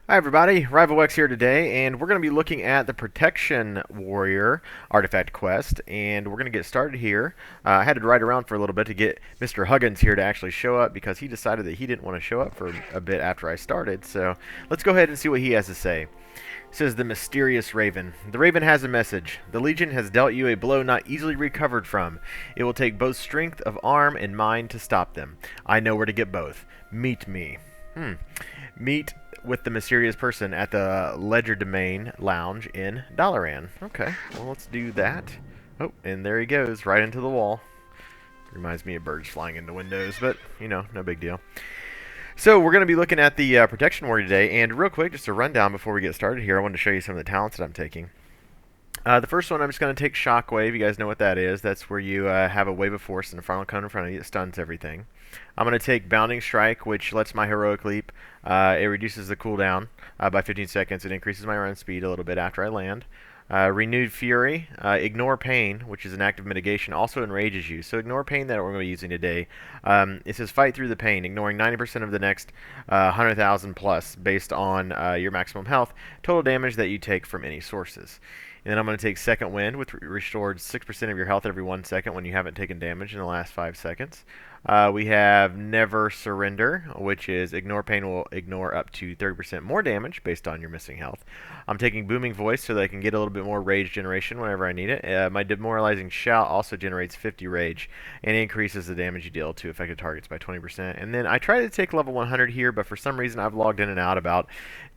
Hi everybody, RivalX here today, and we're going to be looking at the Protection Warrior artifact quest, and we're going to get started here. I had to ride around for a little bit to get Mr. Huggins here to actually show up because he decided that he didn't want to show up for a bit after I started, so let's go ahead and see what he has to say. It says, the Mysterious Raven. The Raven has a message. The Legion has dealt you a blow not easily recovered from. It will take both strength of arm and mind to stop them. I know where to get both. Meet me. Meet with the mysterious person at the Legerdemain Lounge in Dalaran. Okay, well, let's do that. Oh, and there he goes, right into the wall. Reminds me of birds flying into windows, but, you know, no big deal. So, we're going to be looking at the Protection Warrior today, and real quick, just a rundown before we get started here, I wanted to show you some of the talents that I'm taking. The first one, I'm just going to take Shockwave. You guys know what that is. That's where you have a wave of force in the final cone in front of you that stuns everything. I'm going to take Bounding Strike, which lets my Heroic Leap. It reduces the cooldown by 15 seconds. It increases my run speed a little bit after I land. Renewed Fury, Ignore Pain, which is an active mitigation, also enrages you. So Ignore Pain that we're going to be using today. It says fight through the pain, ignoring 90% of the next 100,000 plus based on your maximum health, total damage that you take from any sources. And then I'm going to take Second Wind, which restores 6% of your health every 1 second when you haven't taken damage in the last 5 seconds. We have Never Surrender, which is Ignore Pain will ignore up to 30% more damage based on your missing health. I'm taking Booming Voice so that I can get a little bit more rage generation whenever I need it. My Demoralizing Shout also generates 50 rage and increases the damage you deal to affected targets by 20%. And then I try to take level 100 here, but for some reason I've logged in and out about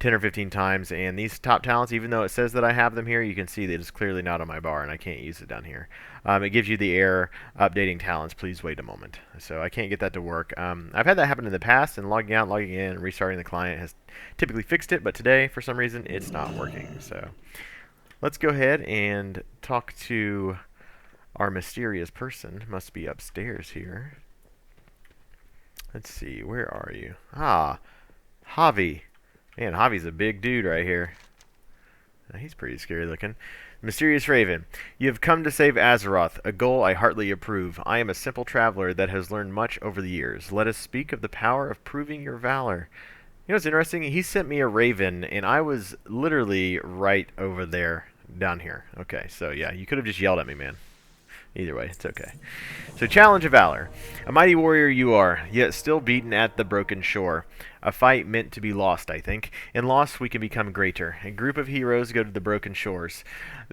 10 or 15 times, and these top talents, even though it says that I have them here, you can see that it's clearly not on my bar, and I can't use it down here. It gives you the error, updating talents, please wait a moment. So I can't get that to work. I've had that happen in the past, and logging out, logging in, and restarting the client has typically fixed it, but today, for some reason, it's not working. So let's go ahead and talk to our mysterious person. Must be upstairs here. Let's see, where are you? Ah, Javi. Man, Javi's a big dude right here. He's pretty scary looking. Mysterious Raven, you have come to save Azeroth, a goal I heartily approve. I am a simple traveler that has learned much over the years. Let us speak of the power of proving your valor. You know what's interesting? He sent me a raven, and I was literally right over there, down here. Okay, so yeah, you could have just yelled at me, man. Either way, it's okay. So, Challenge of Valor. A mighty warrior you are, yet still beaten at the broken shore. A fight meant to be lost, I think. In loss, we can become greater. A group of heroes go to the broken shores.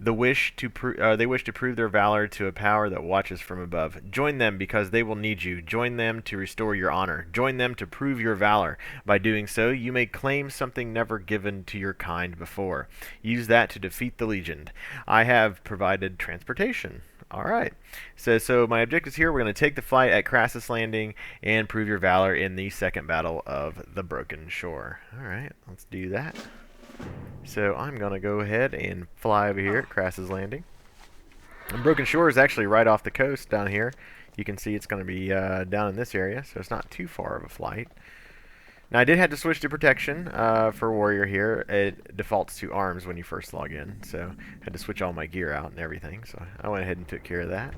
They wish to prove their valor to a power that watches from above. Join them because they will need you. Join them to restore your honor. Join them to prove your valor. By doing so, you may claim something never given to your kind before. Use that to defeat the Legion. I have provided transportation. Alright, so my objectives here, we're going to take the fight at Crassus Landing and prove your valor in the second battle of the Broken Shore. Alright, let's do that. So I'm going to go ahead and fly over here at Crassus Landing. And Broken Shore is actually right off the coast down here. You can see it's going to be down in this area, so it's not too far of a flight. Now, I did have to switch to protection for Warrior here. It defaults to arms when you first log in, so I had to switch all my gear out and everything, so I went ahead and took care of that.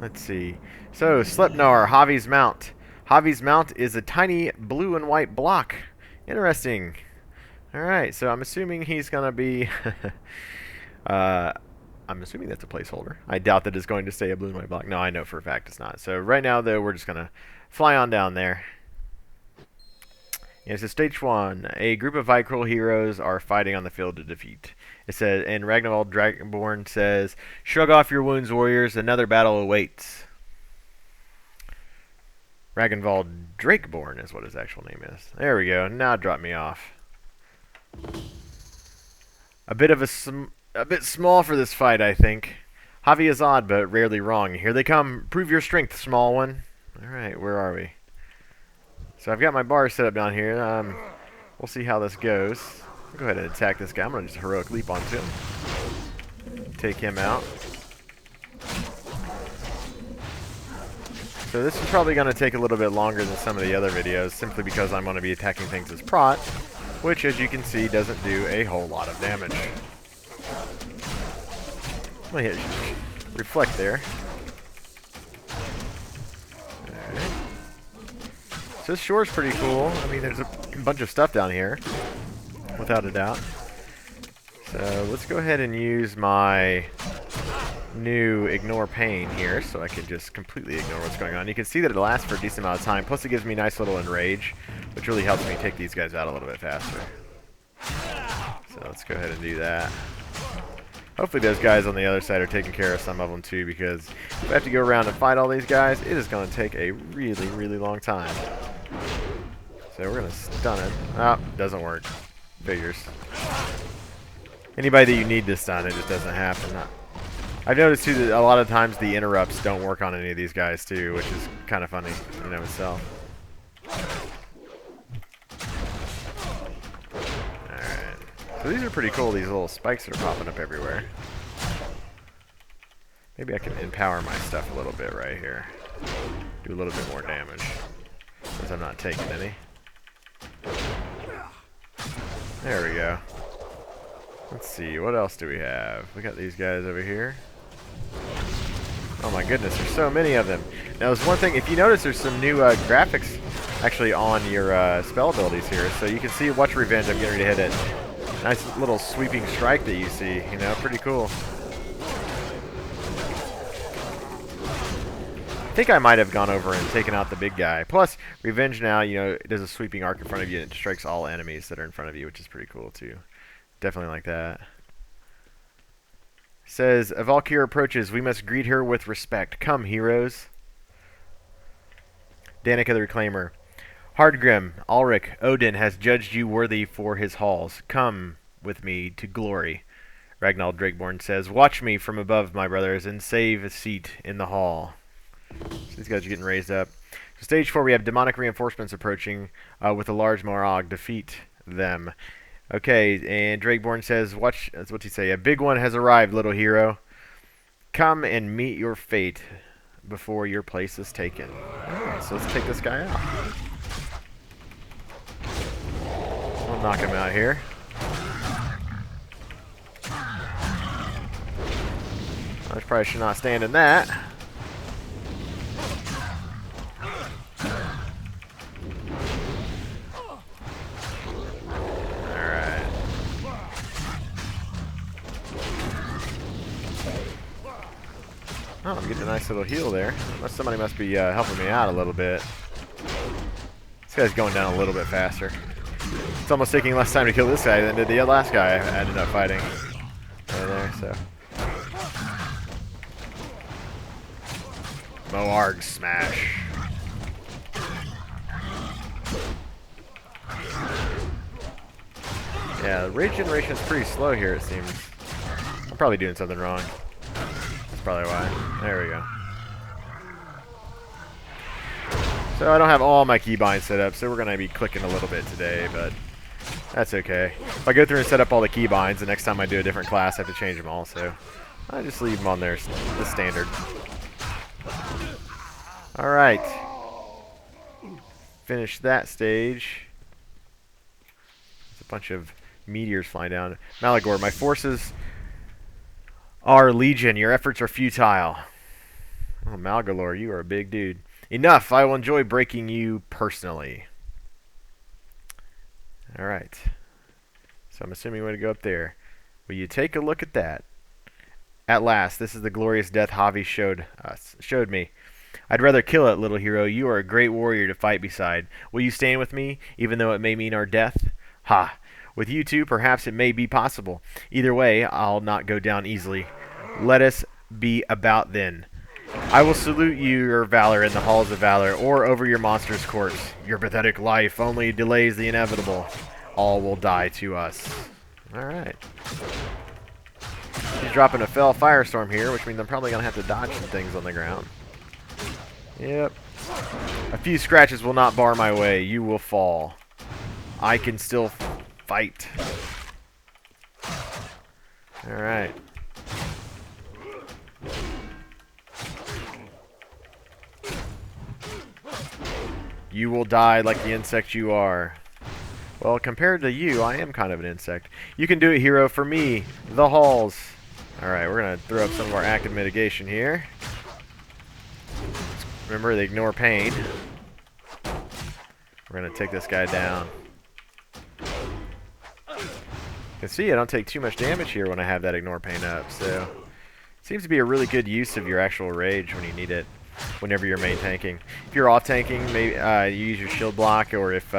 Let's see. So, Sleipnir, Javi's Mount. Javi's Mount is a tiny blue and white block. Interesting. Alright, so I'm assuming he's going to be... I'm assuming that's a placeholder. I doubt that it's going to stay a blue and white block. No, I know for a fact it's not. So, right now, though, we're just going to fly on down there. Yeah, so stage 1, a group of Vrykul heroes are fighting on the field to defeat. It says, and Ragnvald Dragonborn says, shrug off your wounds, warriors, another battle awaits. Ragnvald Drakeborn is what his actual name is. There we go, now drop me off. A bit small for this fight, I think. Javi is odd, but rarely wrong. Here they come. Prove your strength, small one. Alright, where are we? So I've got my bar set up down here. We'll see how this goes. I'll go ahead and attack this guy. I'm going to just Heroic Leap onto him. Take him out. So this is probably going to take a little bit longer than some of the other videos, simply because I'm going to be attacking things as Prot, which, as you can see, doesn't do a whole lot of damage. I'm going to hit Reflect there. So this shore's pretty cool. I mean, there's a bunch of stuff down here. without a doubt. So let's go ahead and use my new ignore pain here so I can just completely ignore what's going on. You can see that it lasts for a decent amount of time, plus it gives me nice little enrage, which really helps me take these guys out a little bit faster. So let's go ahead and do that. Hopefully those guys on the other side are taking care of some of them too, because if I have to go around and fight all these guys, it is going to take a really, really long time. So we're going to stun it. Oh, doesn't work. Figures. Anybody that you need to stun, it just doesn't happen. I've noticed too that a lot of times the interrupts don't work on any of these guys too, which is kind of funny in and of itself. Alright. So these are pretty cool, these little spikes that are popping up everywhere. Maybe I can empower my stuff a little bit right here. Do a little bit more damage. Since I'm not taking any. There we go. Let's see, what else do we have? We got these guys over here. Oh my goodness, there's so many of them. Now there's one thing, if you notice there's some new graphics actually on your spell abilities here. So you can see, watch Revenge, I'm getting ready to hit it. Nice little sweeping strike that you see, you know, pretty cool. I think I might have gone over and taken out the big guy. Plus, Revenge now, you know, it does a sweeping arc in front of you and it strikes all enemies that are in front of you, which is pretty cool too. Definitely like that. Says, a Valkyrie approaches. We must greet her with respect. Come, heroes. Danica the Reclaimer. Hardgrim, Ulrich, Odin has judged you worthy for his halls. Come with me to glory. Ragnall Drakeborn says, watch me from above, my brothers, and save a seat in the hall. So these guys are getting raised up. So stage 4, we have demonic reinforcements approaching with a large Morag. Defeat them. Okay, and Drakeborn says, watch, that's what he say, a big one has arrived, little hero. Come and meet your fate before your place is taken. Alright, so let's take this guy out. We'll knock him out here. I probably should not stand in that. Oh, I'm getting a nice little heal there. Somebody must be helping me out a little bit. This guy's going down a little bit faster. It's almost taking less time to kill this guy than did the last guy I ended up fighting. Right there, so. Moarg smash. Yeah, the rage generation is pretty slow here, it seems. I'm probably doing something wrong. Probably why. There we go. So I don't have all my keybinds set up, so we're going to be clicking a little bit today, but that's okay. If I go through and set up all the keybinds, the next time I do a different class, I have to change them all, so I just leave them on there, the standard. Alright. Finish that stage. There's a bunch of meteors flying down. Malagor, my forces are legion. Your efforts are futile. Oh, Malgalore, you are a big dude. Enough. I will enjoy breaking you personally. Alright. So I'm assuming we're going to go up there. Will you take a look at that? At last, this is the glorious death Javi showed me. I'd rather kill it, little hero. You are a great warrior to fight beside. Will you stand with me, even though it may mean our death? Ha! With you two, perhaps it may be possible. Either way, I'll not go down easily. Let us be about then. I will salute you, your valor in the halls of valor, or over your monster's corpse. Your pathetic life only delays the inevitable. All will die to us. Alright. He's dropping a fell firestorm here, which means I'm probably going to have to dodge some things on the ground. Yep. A few scratches will not bar my way. You will fall. I can still fight. Alright. You will die like the insect you are. Well, compared to you, I am kind of an insect. You can do it, hero. For me, the halls. Alright, we're going to throw up some of our active mitigation here. Remember, they ignore pain. We're going to take this guy down. can see I don't take too much damage here when I have that ignore pain up, so seems to be a really good use of your actual rage when you need it, whenever you're main tanking. If you're off tanking, maybe you use your shield block, or if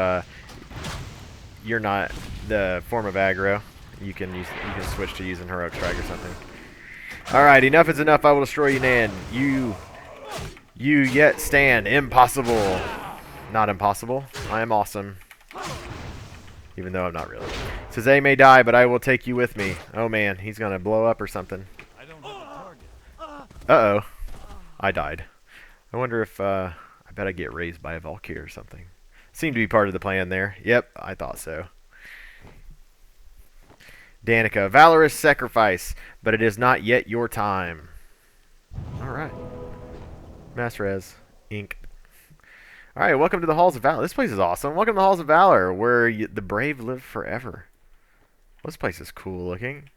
you're not the form of aggro, you can switch to using heroic strike or something. All right, enough is enough. I will destroy you, Nan. You yet stand. Impossible. Not impossible. I am awesome. Even though I'm not really. Says A may die, but I will take you with me. Oh man, he's gonna blow up or something. Uh-oh. I died. I wonder if, I bet I get raised by a Valkyrie or something. Seemed to be part of the plan there. Yep, I thought so. Danica, valorous sacrifice, but it is not yet your time. Alright. Mass Res, Inc. Alright, welcome to the Halls of Valor. This place is awesome. Welcome to the Halls of Valor, where the brave live forever. Well, this place is cool looking.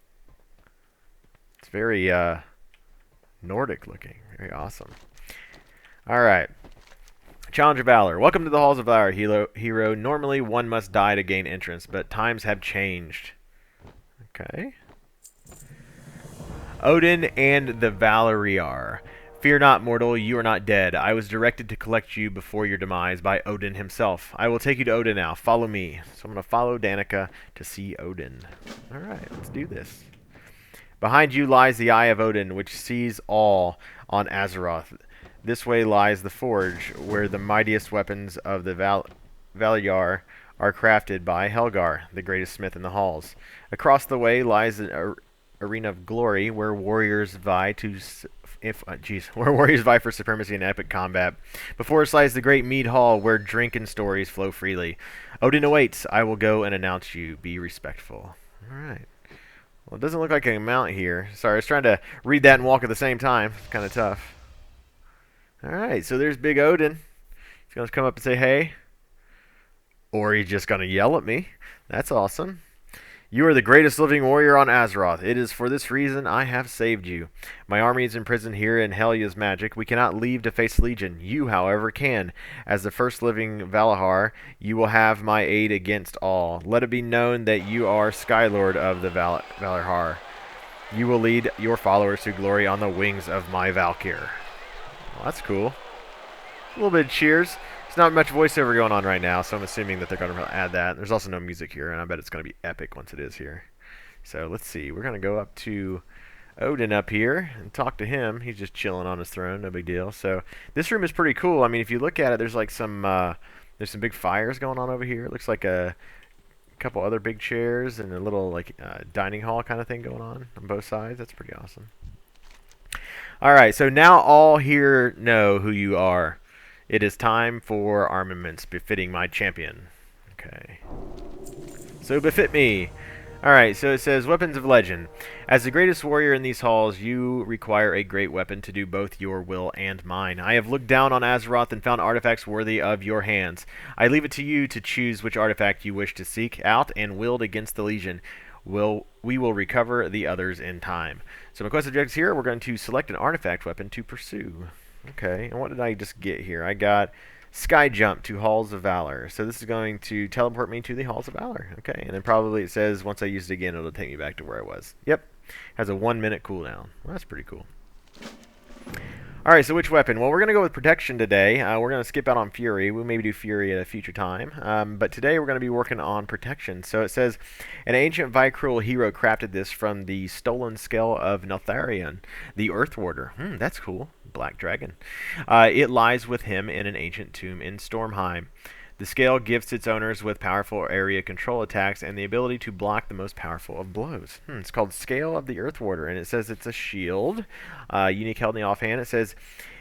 It's very, Nordic looking. Very awesome. Alright. Challenge of Valor. Welcome to the Halls of Valor, hero. Normally, one must die to gain entrance, but times have changed. Okay. Odin and the Valeriar. Fear not, mortal, you are not dead. I was directed to collect you before your demise by Odin himself. I will take you to Odin now. Follow me. So I'm going to follow Danica to see Odin. Alright, let's do this. Behind you lies the Eye of Odin, which sees all on Azeroth. This way lies the Forge, where the mightiest weapons of the Valyar are crafted by Helgar, the greatest smith in the halls. Across the way lies an arena of glory, where warriors vie for supremacy in epic combat. Before us lies the great mead hall, where drink and stories flow freely. Odin awaits. I will go and announce you. Be respectful. All right. Well, it doesn't look like I can mount here. Sorry, I was trying to read that and walk at the same time. It's kind of tough. Alright, so there's Big Odin. He's going to come up and say, hey. Or he's just going to yell at me. That's awesome. You are the greatest living warrior on Azeroth. It is for this reason I have saved you. My army is imprisoned here in Helya's magic. We cannot leave to face Legion. You, however, can. As the first living Valahar, you will have my aid against all. Let it be known that you are Skylord of the Valahar. You will lead your followers to glory on the wings of my Valkyr. Well, that's cool. A little bit of cheers. There's not much voiceover going on right now, so I'm assuming that they're going to add that. There's also no music here, and I bet it's going to be epic once it is here. So let's see. We're going to go up to Odin up here and talk to him. He's just chilling on his throne, no big deal. So this room is pretty cool. I mean, if you look at it, there's like some big fires going on over here. It looks like a couple other big chairs and a little like dining hall kind of thing going on both sides. That's pretty awesome. Alright, so now all here know who you are. It is time for armaments befitting my champion. Okay. So befit me. Alright, so it says Weapons of Legend. As the greatest warrior in these halls, you require a great weapon to do both your will and mine. I have looked down on Azeroth and found artifacts worthy of your hands. I leave it to you to choose which artifact you wish to seek out and wield against the Legion. We will recover the others in time. So my quest objectives here, we're going to select an artifact weapon to pursue. Okay, and what did I just get here? I got Sky Jump to Halls of Valor. So this is going to teleport me to the Halls of Valor. Okay, and then probably it says once I use it again, it'll take me back to where I was. Yep, has a 1 minute cooldown. Well, that's pretty cool. Alright, so which weapon? Well, we're going to go with Protection today. We're going to skip out on Fury. We'll maybe do Fury at a future time. But today we're going to be working on Protection. So it says, an ancient Vycrul hero crafted this from the stolen scale of Neltharion, the Earth Warder. That's cool. Black Dragon. It lies with him in an ancient tomb in Stormheim. The scale gifts its owners with powerful area control attacks and the ability to block the most powerful of blows. It's called Scale of the Earth Warder, and it says it's a shield, unique held in the offhand. It says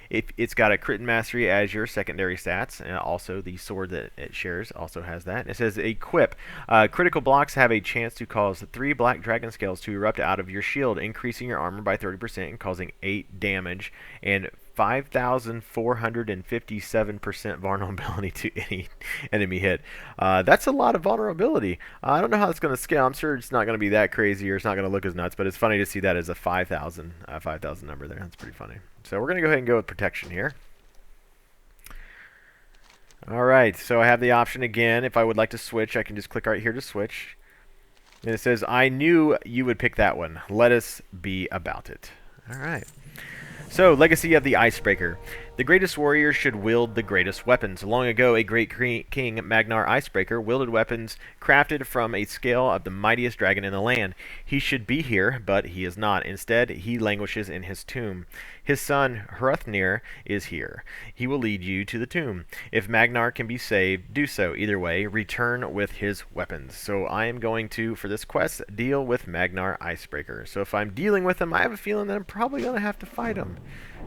it's got a crit and mastery as your secondary stats, and also the sword that it shares also has that. It says equip. Critical blocks have a chance to cause 3 black dragon scales to erupt out of your shield, increasing your armor by 30% and causing 8 damage and 5,457% vulnerability to any enemy hit. That's a lot of vulnerability. I don't know how it's going to scale. I'm sure it's not going to be that crazy or it's not going to look as nuts, but it's funny to see that as a 5,000 number there. That's pretty funny. So we're going to go ahead and go with Protection here. Alright, so I have the option again. If I would like to switch, I can just click right here to switch. And it says, I knew you would pick that one. Let us be about it. All right. So, Legacy of the Icebreaker. The greatest warrior should wield the greatest weapons. Long ago, a great king, Magnar Icebreaker, wielded weapons crafted from a scale of the mightiest dragon in the land. He should be here, but he is not. Instead, he languishes in his tomb. His son, Hruthnir, is here. He will lead you to the tomb. If Magnar can be saved, do so. Either way, return with his weapons. So I am going to, for this quest, deal with Magnar Icebreaker. So if I'm dealing with him, I have a feeling that I'm probably going to have to fight him.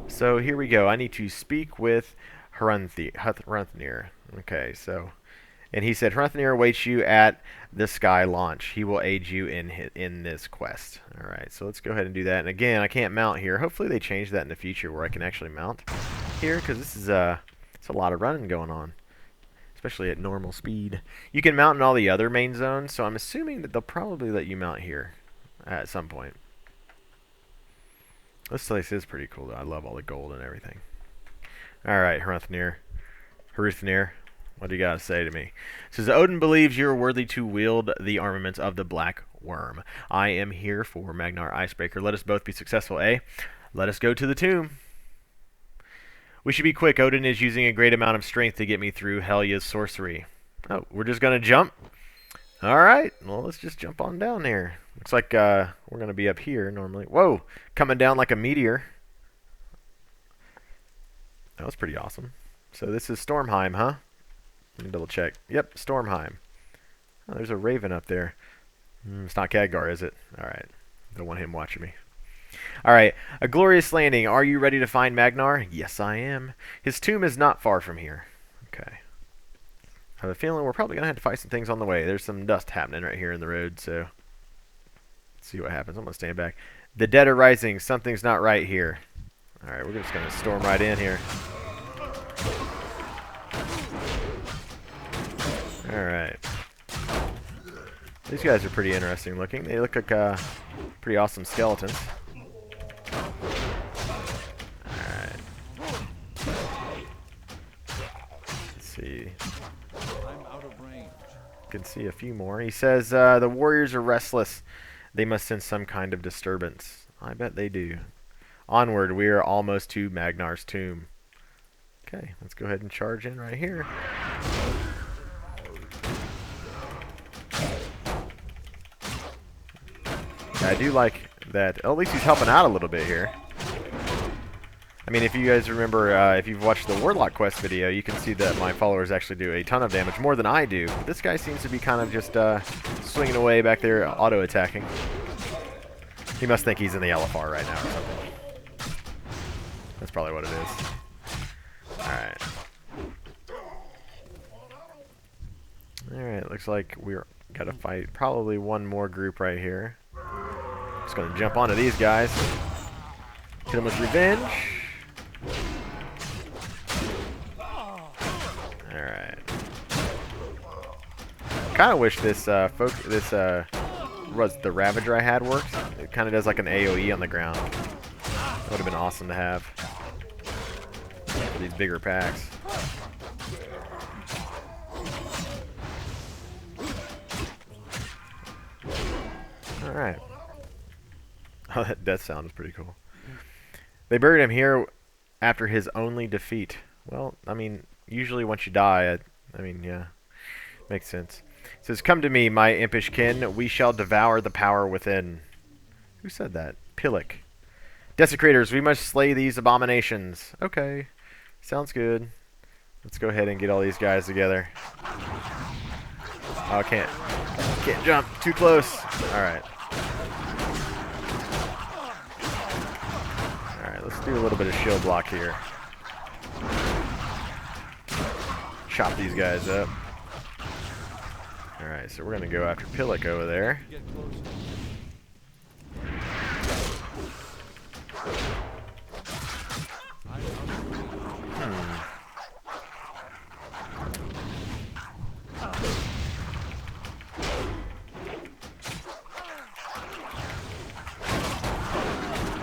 So here we go. I need to speak with Hruthnir. Okay, so... And he said, Hruthnir awaits you at the Sky Launch. He will aid you in this quest. Alright, so let's go ahead and do that. And again, I can't mount here. Hopefully they change that in the future where I can actually mount here, because this is it's a lot of running going on, especially at normal speed. You can mount in all the other main zones, so I'm assuming that they'll probably let you mount here at some point. This place is pretty cool, though. I love all the gold and everything. Alright, Hruthnir. What do you got to say to me? It says, Odin believes you are worthy to wield the armaments of the Black Worm. I am here for Magnar Icebreaker. Let us both be successful, eh? Let us go to the tomb. We should be quick. Odin is using a great amount of strength to get me through Helya's sorcery. Oh, we're just going to jump? Alright, well, let's just jump on down here. Looks like we're going to be up here normally. Whoa, coming down like a meteor. That was pretty awesome. So this is Stormheim, huh? Let me double check. Yep, Stormheim. Oh, there's a raven up there. It's not Khadgar, is it? Alright. Don't want him watching me. Alright. A glorious landing. Are you ready to find Magnar? Yes, I am. His tomb is not far from here. Okay. I have a feeling we're probably going to have to fight some things on the way. There's some dust happening right here in the road, so... Let's see what happens. I'm going to stand back. The dead are rising. Something's not right here. Alright, we're just going to storm right in here. Alright. These guys are pretty interesting looking. They look like pretty awesome skeletons. Alright. Let's see. Can see a few more. He says, the warriors are restless. They must sense some kind of disturbance. I bet they do. Onward, we are almost to Magnar's tomb. Okay, let's go ahead and charge in right here. I do like that. At least he's helping out a little bit here. I mean, if you guys remember, if you've watched the Warlock quest video, you can see that my followers actually do a ton of damage, more than I do. But this guy seems to be kind of just swinging away back there, auto-attacking. He must think he's in the LFR right now or something. That's probably what it is. Alright. Alright, looks like we're got to fight probably one more group right here. Just gonna jump onto these guys. Hit them with revenge. Alright. Kinda wish this was the Ravager I had worked. It kinda does like an AoE on the ground. That would have been awesome to have. For these bigger packs. Alright. Oh, that death sound is pretty cool. They buried him here after his only defeat. Well, I mean, usually once you die, I mean, yeah, makes sense. It says, come to me, my impish kin. We shall devour the power within. Who said that? Pillik. Desecrators, we must slay these abominations. Okay, sounds good. Let's go ahead and get all these guys together. Oh, I can't jump. Too close. Alright. Let's do a little bit of shield block here. Chop these guys up. Alright, so we're going to go after Pillik over there.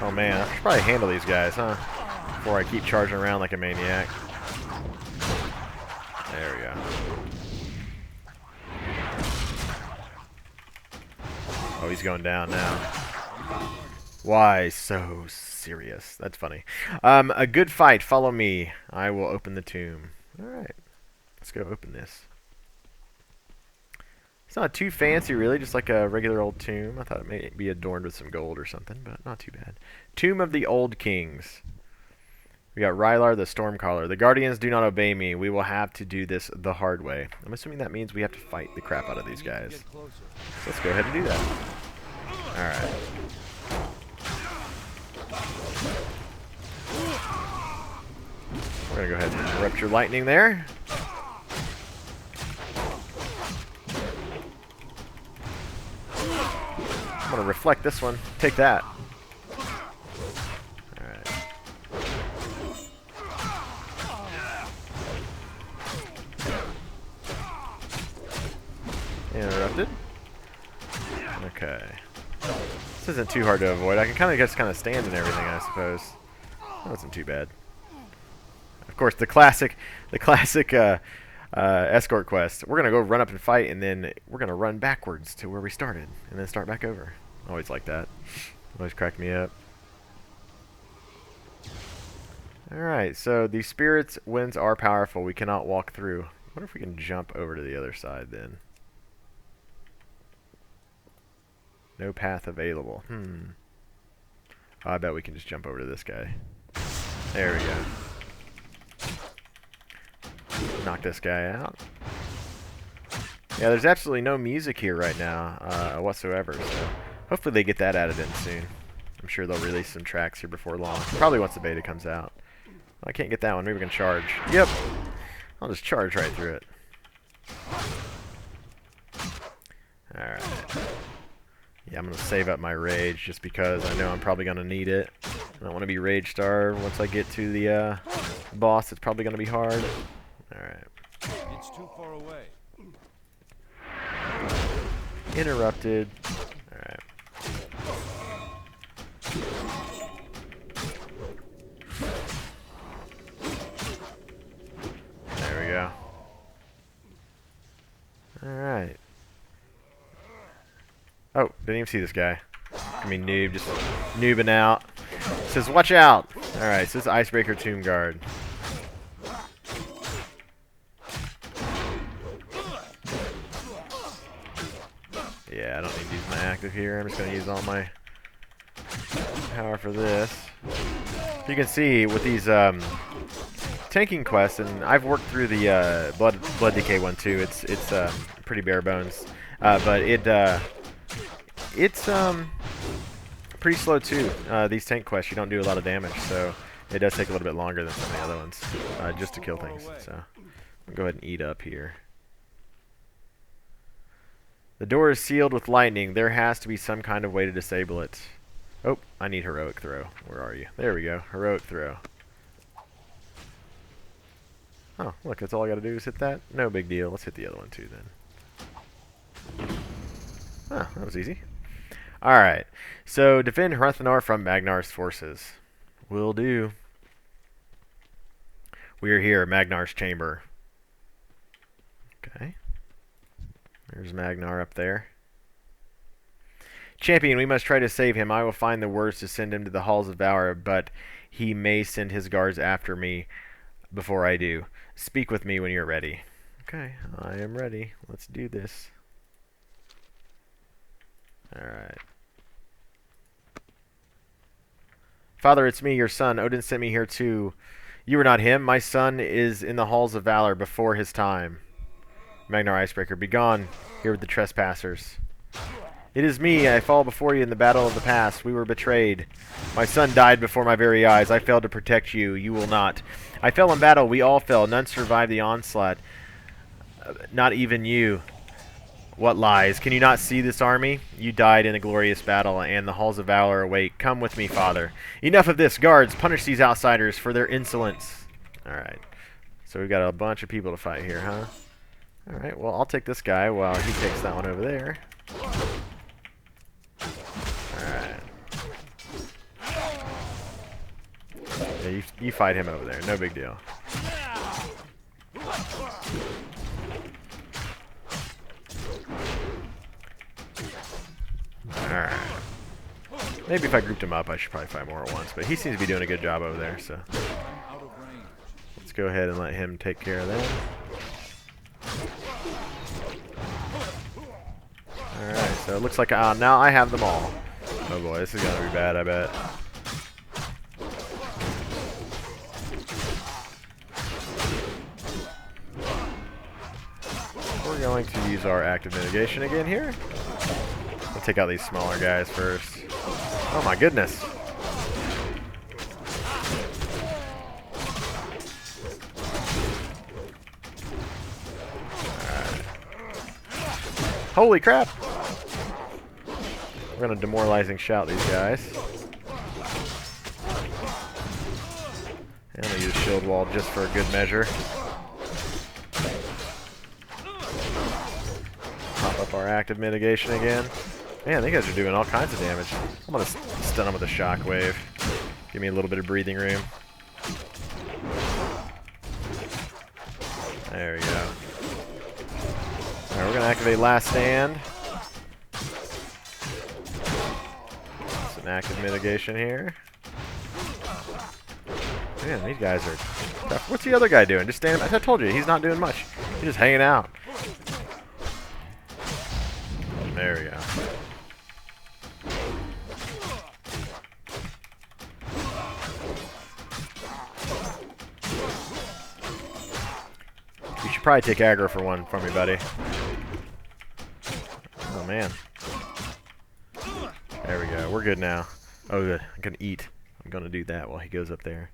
Oh man, I should probably handle these guys, huh? Before I keep charging around like a maniac. There we go. Oh, he's going down now. Why so serious? That's funny. A good fight. Follow me. I will open the tomb. Alright. Let's go open this. It's not too fancy, really. Just like a regular old tomb. I thought it may be adorned with some gold or something, but not too bad. Tomb of the Old Kings. We got Rylar the Stormcaller. The Guardians do not obey me. We will have to do this the hard way. I'm assuming that means we have to fight the crap out of these guys. So let's go ahead and do that. Alright. We're going to go ahead and interrupt your lightning there. I'm going to reflect this one. Take that. Alright. Interrupted. Okay. This isn't too hard to avoid. I can kind of stand and everything, I suppose. That wasn't too bad. Of course, the classic escort quest. We're gonna go run up and fight, and then we're gonna run backwards to where we started, and then start back over. Always like that. Always crack me up. All right, so the spirit's winds are powerful. We cannot walk through. What if we can jump over to the other side then? No path available. Oh, I bet we can just jump over to this guy. There we go. Knock this guy out. Yeah, there's absolutely no music here right now whatsoever, so hopefully they get that added in soon. I'm sure they'll release some tracks here before long. Probably once the beta comes out. Oh, I can't get that one. Maybe we can charge. Yep. I'll just charge right through it. Alright. Yeah, I'm going to save up my rage just because I know I'm probably going to need it. I don't want to be rage starved once I get to the boss. It's probably going to be hard. Alright. It's too far away. Interrupted. Alright. There we go. Alright. Oh, didn't even see this guy. I mean, noob, just noobing out. It says, watch out! Alright, so this is Icebreaker Tomb Guard. Yeah, I don't need to use my active here. I'm just going to use all my power for this. You can see with these tanking quests, and I've worked through the Blood Decay one too. It's pretty bare bones, but it's pretty slow too. These tank quests, you don't do a lot of damage, so it does take a little bit longer than some of the other ones just to kill things. So I'll go ahead and eat up here. The door is sealed with lightning. There has to be some kind of way to disable it. Oh, I need heroic throw. Where are you? There we go. Heroic throw. Oh, look, that's all I got to do is hit that? No big deal. Let's hit the other one too then. Oh, that was easy. Alright. So, defend Hrungnir from Magnar's forces. Will do. We are here, Magnar's chamber. Okay. There's Magnar up there. Champion, we must try to save him. I will find the words to send him to the halls of Valor, but he may send his guards after me before I do. Speak with me when you're ready. Okay, I am ready. Let's do this. Alright. Father, it's me, your son. Odin sent me here too. You are not him. My son is in the halls of Valor before his time. Magnar Icebreaker, begone here with the trespassers. It is me. I fall before you in the battle of the past. We were betrayed. My son died before my very eyes. I failed to protect you. You will not. I fell in battle. We all fell. None survived the onslaught. Not even you. What lies? Can you not see this army? You died in a glorious battle, and the halls of Valor await. Come with me, father. Enough of this. Guards, punish these outsiders for their insolence. Alright. So we've got a bunch of people to fight here, huh? Alright, well, I'll take this guy while he takes that one over there. Alright. Yeah, you fight him over there. No big deal. Maybe if I grouped him up, I should probably fight more at once. But he seems to be doing a good job over there, so I'm out of range. let's go ahead and let him take care of that. Alright, so it looks like now I have them all. Oh boy, this is going to be bad, I bet. We're going to use our active mitigation again here. We'll take out these smaller guys first. Oh my goodness. Holy crap! We're gonna demoralizing shout these guys. And I'm gonna use shield wall just for a good measure. Pop up our active mitigation again. Man, these guys are doing all kinds of damage. I'm gonna stun them with a shockwave. Give me a little bit of breathing room. There we go. Alright, we're gonna activate Last Stand. Some active mitigation here. Man, these guys are tough. What's the other guy doing? Just standing. I told you, he's not doing much. He's just hanging out. There we go. You should probably take aggro for one from me, buddy. Oh, man. There we go. We're good now. Oh, good. I'm going to eat. I'm going to do that while he goes up there.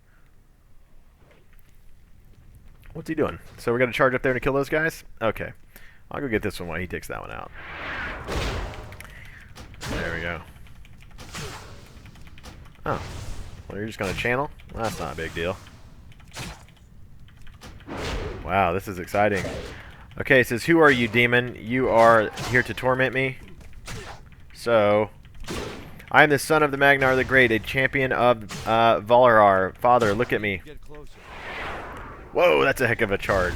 What's he doing? So we're going to charge up there to kill those guys? Okay. I'll go get this one while he takes that one out. There we go. Oh. Well, you're just going to channel? Well, that's not a big deal. Wow, this is exciting. Okay, it says, who are you, demon? You are here to torment me? So, I am the son of the Magnar the Great, a champion of Valarar. Father, look at me. Get closer. Whoa, that's a heck of a charge.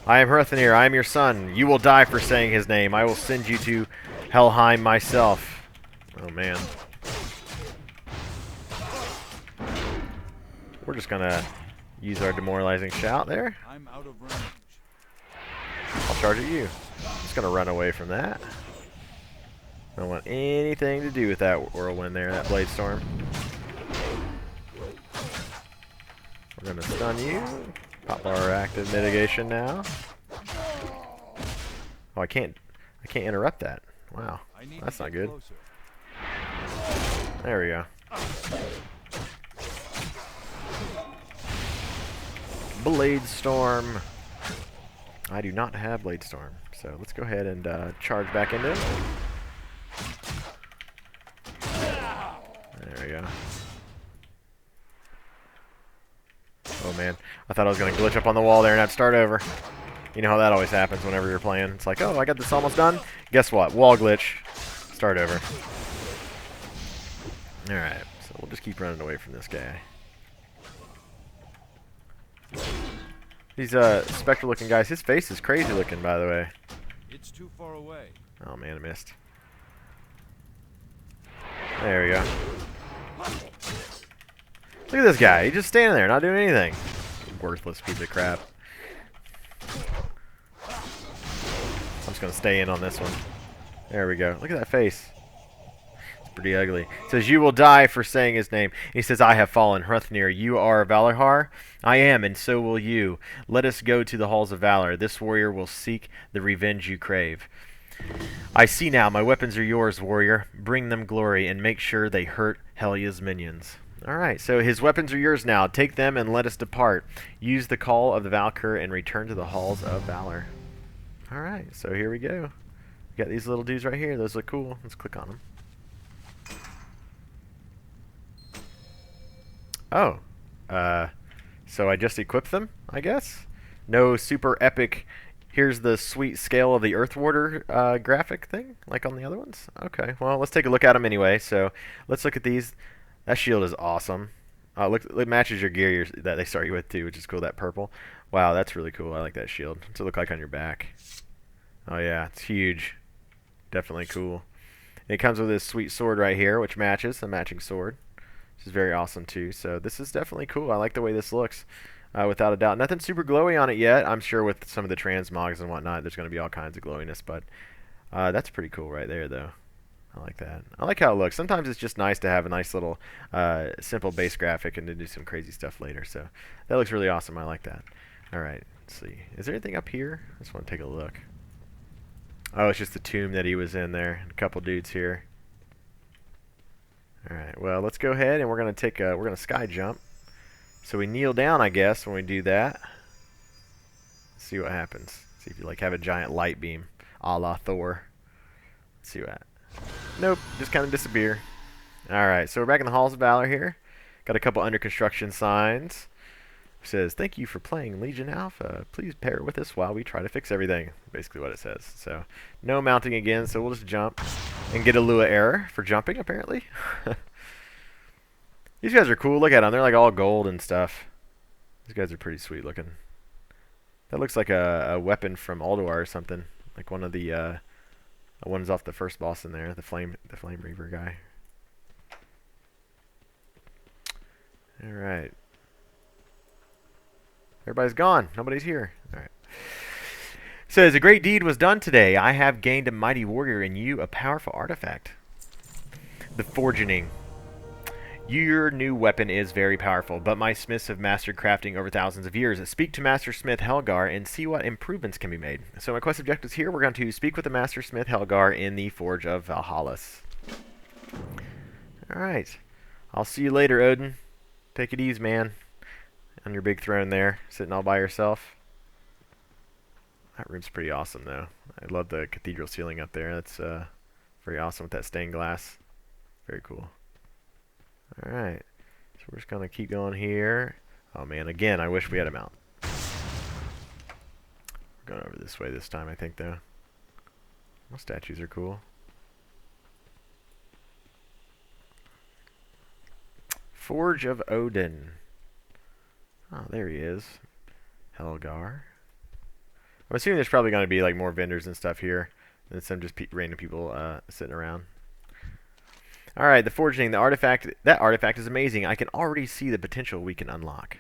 I am Hruthnir. I am your son. You will die for saying his name. I will send you to Helheim myself. Oh, man. We're just going to use our demoralizing shout there. I'm out of range. I'll charge at you. Just going to run away from that. Don't want anything to do with that whirlwind there, that blade storm. We're going to stun you. Pop our active mitigation now. Oh, I can't interrupt that. Wow. That's not good. Closer. There we go. Blade Storm. I do not have Blade Storm, so let's go ahead and charge back into it. There we go. Oh man, I thought I was going to glitch up on the wall there and I'd start over. You know how that always happens whenever you're playing. It's like, oh, I got this almost done. Guess what? Wall glitch. Start over. Alright, so we'll just keep running away from this guy. These spectral looking guys, his face is crazy looking, by the way. It's too far away. Oh man, I missed. There we go. Look at this guy, he's just standing there, not doing anything. Worthless piece of crap. I'm just gonna stay in on this one. There we go. Look at that face. It's pretty ugly. It says, you will die for saying his name. He says, I have fallen. Hruthnir, you are Valahar? I am, and so will you. Let us go to the halls of valor. This warrior will seek the revenge you crave. I see now. My weapons are yours, warrior. Bring them glory, and make sure they hurt Helya's minions. Alright, so his weapons are yours now. Take them and let us depart. Use the call of the Valkyr and return to the halls of valor. Alright, so here we go. We got these little dudes right here. Those look cool. Let's click on them. Oh. So I just equipped them, I guess? No super epic, here's the sweet scale of the Earthwarder graphic thing, like on the other ones? Okay, well, let's take a look at them anyway. So let's look at these. That shield is awesome. Look, it matches your gear that they start you with too, which is cool, that purple. Wow, that's really cool. I like that shield. What's it look like on your back? Oh yeah, it's huge. Definitely cool. It comes with this sweet sword right here, which matches the matching sword, which is very awesome too. So this is definitely cool. I like the way this looks, without a doubt. Nothing super glowy on it yet. I'm sure with some of the transmogs and whatnot, there's going to be all kinds of glowiness, but that's pretty cool right there, though. I like that. I like how it looks. Sometimes it's just nice to have a nice little simple base graphic and to do some crazy stuff later. So that looks really awesome. I like that. All right, let's see. Is there anything up here? I just want to take a look. Oh, it's just the tomb that he was in there. And a couple dudes here. All right. Well, let's go ahead and we're gonna take a we're gonna sky jump. So we kneel down, I guess, when we do that. See what happens. See if you like have a giant light beam, a la Thor. Let's see what. Nope, just kind of disappear. Alright, so we're back in the Halls of Valor here. Got a couple under construction signs. It says, thank you for playing Legion Alpha. Please pair with us while we try to fix everything. Basically what it says. So, no mounting again, so we'll just jump and get a Lua error for jumping, apparently. These guys are cool. Look at them. They're like all gold and stuff. These guys are pretty sweet looking. That looks like a weapon from Alduar or something. Like one of the one's off the first boss in there, the Flame Reaver guy. All right. Everybody's gone. Nobody's here. All right. Says, a great deed was done today. I have gained a mighty warrior in you, a powerful artifact. The Forgening. Your new weapon is very powerful, but my smiths have mastered crafting over thousands of years. Speak to Master Smith Helgar and see what improvements can be made. So my quest objectives here, we're going to speak with the Master Smith Helgar in the Forge of Valhallas. Alright. I'll see you later, Odin. Take it easy, man. On your big throne there, sitting all by yourself. That room's pretty awesome, though. I love the cathedral ceiling up there. That's very awesome with that stained glass. Very cool. Alright, so we're just going to keep going here. Oh man, again, I wish we had a mount. We're going over this way this time, I think, though. Well, statues are cool. Forge of Odin. Oh, there he is. Helgar. I'm assuming there's probably going to be like more vendors and stuff here than some just random people sitting around. Alright, the Forging, the artifact, that artifact is amazing. I can already see the potential we can unlock.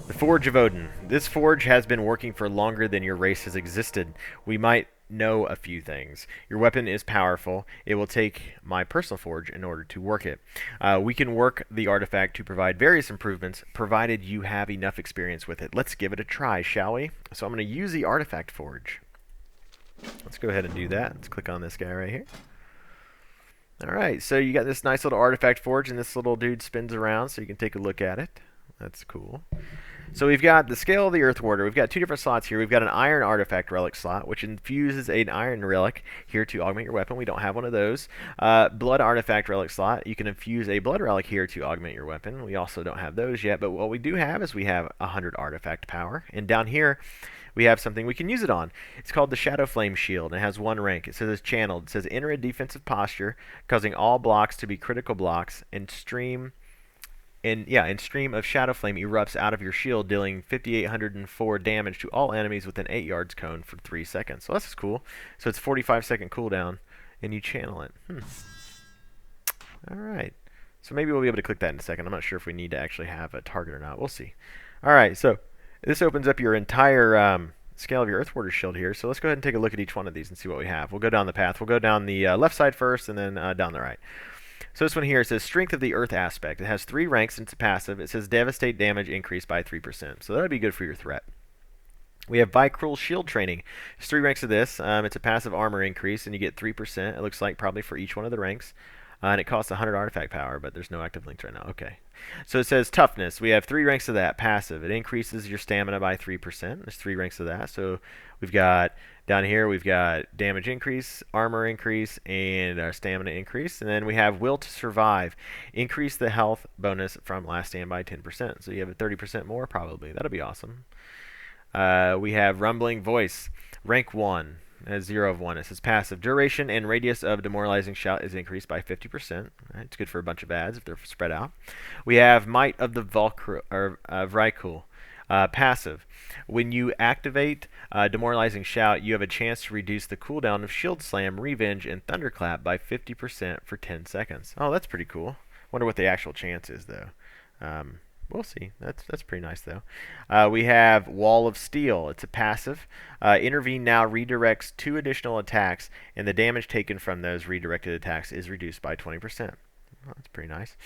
The Forge of Odin. This forge has been working for longer than your race has existed. We might know a few things. Your weapon is powerful. It will take my personal forge in order to work it. We can work the artifact to provide various improvements, provided you have enough experience with it. Let's give it a try, shall we? So I'm going to use the artifact forge. Let's go ahead and do that. Let's click on this guy right here. Alright, so you got this nice little artifact forge, and this little dude spins around so you can take a look at it. That's cool. So we've got the Scale of the Earth Warder. We've got two different slots here. We've got an Iron Artifact Relic slot, which infuses an Iron Relic here to augment your weapon. We don't have one of those. Blood Artifact Relic slot. You can infuse a Blood Relic here to augment your weapon. We also don't have those yet, but what we do have is we have 100 Artifact Power. And down here, we have something we can use it on. It's called the Shadow Flame Shield. It has one rank. It says it's channeled. It says enter a defensive posture, causing all blocks to be critical blocks, and stream of Shadow Flame erupts out of your shield, dealing 5,804 damage to all enemies within 8 yards cone for 3 seconds. So that's cool. So it's 45-second cooldown, and you channel it. Alright. So maybe we'll be able to click that in a second. I'm not sure if we need to actually have a target or not. We'll see. Alright, so this opens up your entire Scale of your Earth Warder shield here. So let's go ahead and take a look at each one of these and see what we have. We'll go down the path. We'll go down the left side first, and then down the right. So this one here, it says Strength of the Earth Aspect. It has 3 ranks and it's passive. It says Devastate damage increased by 3%. So that would be good for your threat. We have Vicruel Shield Training. There's 3 ranks of this. It's a passive armor increase, and you get 3%. It looks like probably for each one of the ranks. And it costs 100 artifact power, but there's no active links right now. Okay. So it says Toughness. We have 3 ranks of that. Passive. It increases your stamina by 3%. There's 3 ranks of that. So we've got, down here, we've got damage increase, armor increase, and our stamina increase. And then we have Will to Survive. Increase the health bonus from last stand by 10%. So you have a 30% more, probably. That'll be awesome. We have Rumbling Voice. Rank 1. 0 of 1. It says passive. Duration and radius of demoralizing shout is increased by 50%. Right, it's good for a bunch of ads if they're spread out. We have Might of the Vrykul. Passive. When you activate Demoralizing Shout, you have a chance to reduce the cooldown of Shield Slam, Revenge, and Thunderclap by 50% for 10 seconds. Oh, that's pretty cool. Wonder what the actual chance is, though. We'll see. That's pretty nice, though. We have Wall of Steel. It's a passive. Intervene now redirects 2 additional attacks, and the damage taken from those redirected attacks is reduced by 20%. Well, that's pretty nice.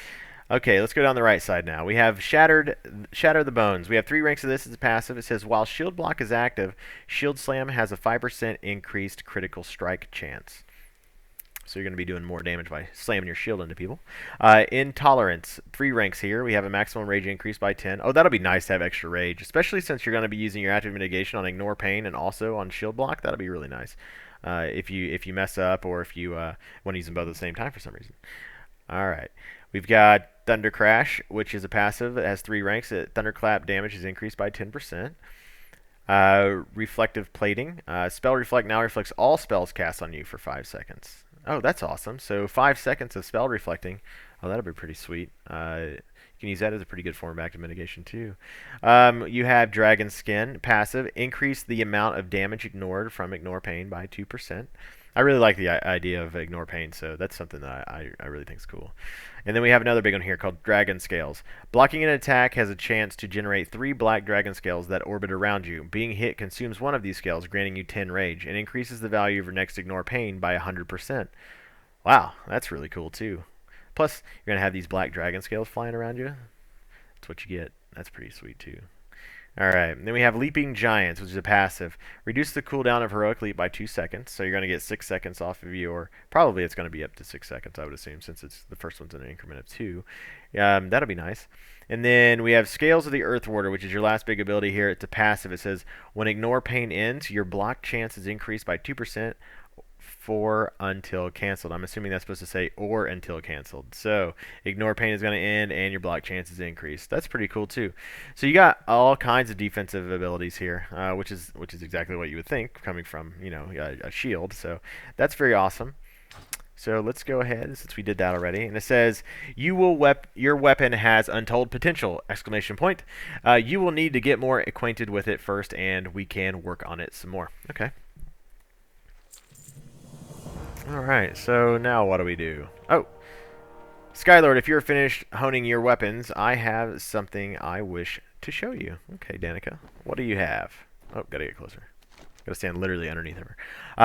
Okay, let's go down the right side now. We have Shatter the Bones. We have 3 ranks of this as a passive. It says, while Shield Block is active, Shield Slam has a 5% increased critical strike chance. So you're going to be doing more damage by slamming your shield into people. Intolerance, 3 ranks here. We have a maximum rage increase by 10. Oh, that'll be nice to have extra rage, especially since you're going to be using your active mitigation on Ignore Pain and also on Shield Block. That'll be really nice if you mess up or if you want to use them both at the same time for some reason. All right. We've got Thunder Crash, which is a passive. It has 3 ranks. Thunderclap damage is increased by 10%. Reflective Plating. Spell Reflect now reflects all spells cast on you for 5 seconds. Oh, that's awesome. So 5 seconds of spell reflecting. Oh, that'll be pretty sweet. You can use that as a pretty good form of active mitigation, too. You have Dragon Skin, passive. Increase the amount of damage ignored from Ignore Pain by 2%. I really like the idea of Ignore Pain, so that's something that I really think is cool. And then we have another big one here called Dragon Scales. Blocking an attack has a chance to generate 3 black dragon scales that orbit around you. Being hit consumes one of these scales, granting you 10 rage, and increases the value of your next Ignore Pain by 100%. Wow, that's really cool too. Plus, you're going to have these black dragon scales flying around you. That's what you get. That's pretty sweet too. Alright, then we have Leaping Giants, which is a passive. Reduce the cooldown of Heroic Leap by 2 seconds, so you're going to get 6 seconds off of your... Probably it's going to be up to 6 seconds, I would assume, since it's the first one's in an increment of 2. That'll be nice. And then we have Scales of the Earth Warder, which is your last big ability here. It's a passive. It says, when Ignore Pain ends, your block chance is increased by 2%. For until canceled. I'm assuming that's supposed to say or until canceled. So Ignore Pain is going to end and your block chance is increased. That's pretty cool too. So you got all kinds of defensive abilities here, which is exactly what you would think coming from a shield. So that's very awesome. So let's go ahead since we did that already. And it says your weapon has untold potential! Exclamation point. You will need to get more acquainted with it first, and we can work on it some more. Okay. Alright, so now what do we do? Oh! Skylord, if you're finished honing your weapons, I have something I wish to show you. Okay, Danica, what do you have? Oh, gotta get closer. Gotta stand literally underneath her.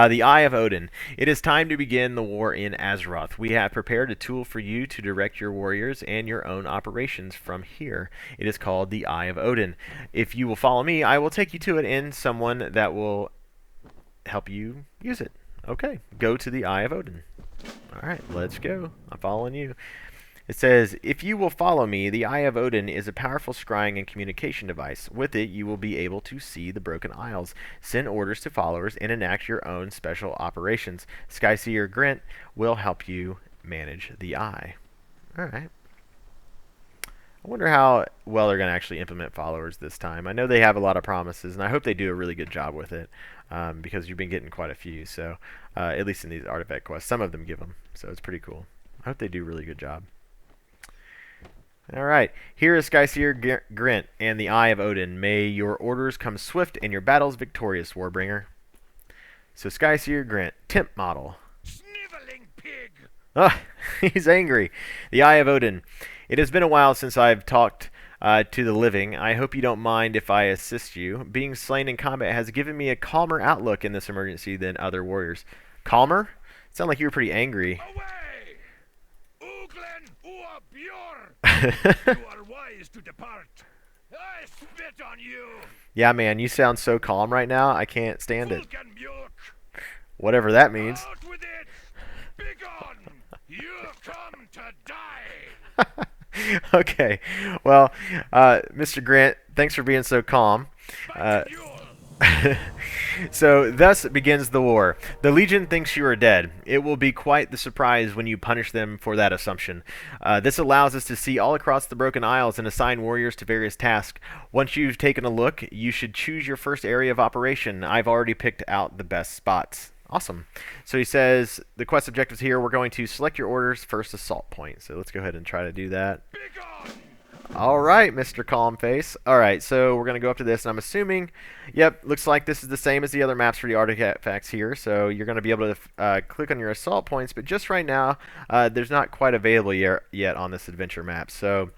The Eye of Odin. It is time to begin the war in Azeroth. We have prepared a tool for you to direct your warriors and your own operations from here. It is called the Eye of Odin. If you will follow me, I will take you to it and someone that will help you use it. Okay, go to the Eye of Odin. Alright, let's go. I'm following you. It says, if you will follow me, the Eye of Odin is a powerful scrying and communication device. With it, you will be able to see the Broken Isles, send orders to followers, and enact your own special operations. Skyseer Grint will help you manage the Eye. Alright. I wonder how well they're going to actually implement followers this time. I know they have a lot of promises, and I hope they do a really good job with it, because you've been getting quite a few. So, at least in these artifact quests, some of them give them, so it's pretty cool. I hope they do a really good job. All right, here is Skyseer Grint and the Eye of Odin. May your orders come swift and your battles victorious, Warbringer. So Skyseer Grint, temp model. Sniveling pig! Ah, he's angry. The Eye of Odin. It has been a while since I've talked to the living. I hope you don't mind if I assist you. Being slain in combat has given me a calmer outlook in this emergency than other warriors. Calmer? Sound like you were pretty angry. Away! Uglen ua Bjorn! You are wise to depart. I spit on you! Yeah, man, you sound so calm right now. I can't stand it. Vulcanmjörk! Whatever that means. Out with it! Begone! You come to die! Okay, well, Mr. Grant, thanks for being so calm. So, thus begins the war. The Legion thinks you are dead. It will be quite the surprise when you punish them for that assumption. This allows us to see all across the Broken Isles and assign warriors to various tasks. Once you've taken a look, you should choose your first area of operation. I've already picked out the best spots. Awesome. So he says, the quest objectives here, we're going to select your order's first assault point. So let's go ahead and try to do that. All right, Mr. Calm Face. All right, so we're going to go up to this, and I'm assuming, yep, looks like this is the same as the other maps for the artifacts here. So you're going to be able to click on your assault points, but just right now, there's not quite available yet on this adventure map. So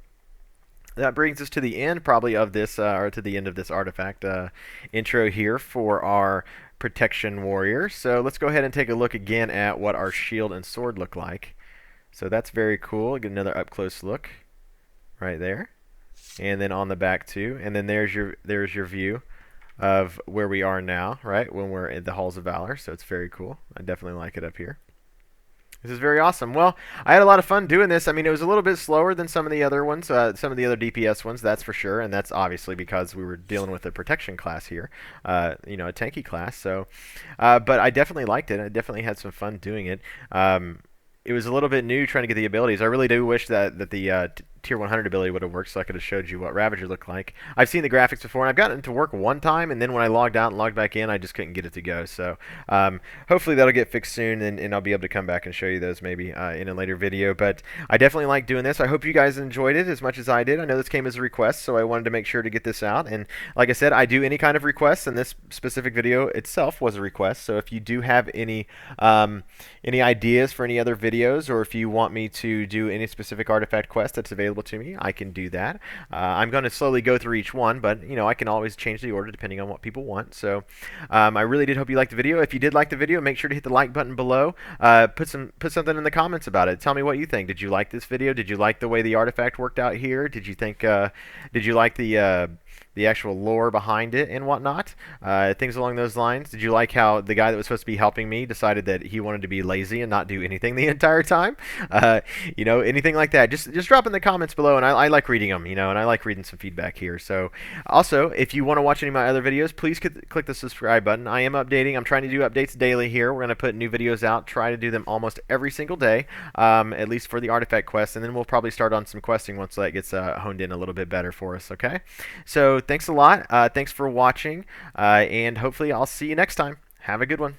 that brings us to the end, probably, of this, or to the end of this artifact intro here for our protection warrior. So let's go ahead and take a look again at what our shield and sword look like. So that's very cool. Get another up close look right there, and then on the back too, and then there's your view of where we are now, right, when we're in the Halls of Valor. So it's very cool. I definitely like it up here. This is very awesome. Well, I had a lot of fun doing this. I mean, it was a little bit slower than some of the other ones, some of the other DPS ones, that's for sure, and that's obviously because we were dealing with a protection class here, you know, a tanky class. So, but I definitely liked it. I definitely had some fun doing it. It was a little bit new trying to get the abilities. I really do wish that the Tier 100 ability would have worked, so I could have showed you what Ravager looked like. I've seen the graphics before, and I've gotten it to work one time, and then when I logged out and logged back in, I just couldn't get it to go. So hopefully that'll get fixed soon, and I'll be able to come back and show you those maybe in a later video. But I definitely like doing this. I hope you guys enjoyed it as much as I did. I know this came as a request, so I wanted to make sure to get this out. And like I said, I do any kind of requests, and this specific video itself was a request. So if you do have any ideas for any other videos, or if you want me to do any specific artifact quest that's available to me, I can do that. I'm going to slowly go through each one, but you know, I can always change the order depending on what people want. So I really did hope you liked the video. If you did like the video, make sure to hit the like button below. Put something in the comments about it. Tell me what you think. Did you like this video? Did you like the way the artifact worked out here? Did you think? Did you like the actual lore behind it and whatnot? Things along those lines. Did you like how the guy that was supposed to be helping me decided that he wanted to be lazy and not do anything the entire time? You know, anything like that. Just drop in the comments below, and I like reading them, you know, and I like reading some feedback here. So also, if you want to watch any of my other videos, please click the subscribe button. I am updating. I'm trying to do updates daily here. We're going to put new videos out, try to do them almost every single day, at least for the artifact quest, and then we'll probably start on some questing once that gets honed in a little bit better for us, okay? So thanks a lot. Thanks for watching, and hopefully I'll see you next time. Have a good one.